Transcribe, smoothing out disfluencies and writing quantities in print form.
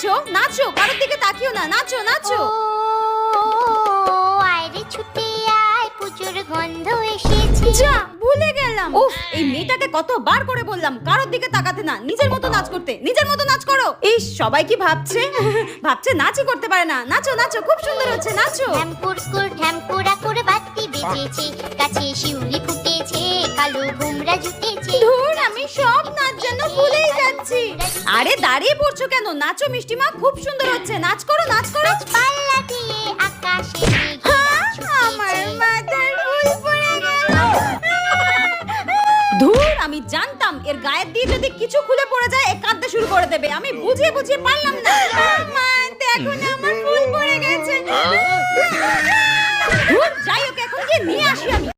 নাচো নাচো, কারোর দিকে তাকিও না, নাচো নাচো। আরে ছুটে আয়, পুজোর গন্ধ এসেছে। যা, ভুলে গেলাম। উফ, এই মেয়েটাকে কতবার করে বললাম কারোর দিকে তাকাতে না, নিজের মতো নাচ করতে। নিজের মতো নাচ করো। ইস, সবাই কি ভাবছে? ভাবছে নাচই করতে পারে না। নাচো নাচো, খুব সুন্দর হচ্ছে, নাচো। ঢ্যামপুর স্কুল ঢ্যামপুরা করে বাতি বেজেছে, গাছে শিউলি ফুটেছে, কালো ভুমরা জুটেছে। ধুর, আমি সব নাচ যেন ভুলেই যাচ্ছি। আরে দাঁড়িয়ে পড়ছো কেন? নাচো মিষ্টিমা, খুব সুন্দর হচ্ছে। নাচ করো নাচ করো। পাল্লা দিয়ে আকাশে আমার মাথার ফুল পড়ে গেল। ধুর, আমি জানতাম এর গায়ের দিয়ে যদি কিছু খুলে পড়ে যায় এ কাঁদতে শুরু করে দেবে। আমি বুঝিয়ে বুঝিয়ে পারলাম না। মা, দেখো না আমার ফুল পড়ে গেছে। ধুর, যাই হোক, এখন গিয়ে নিয়ে আসি আমি।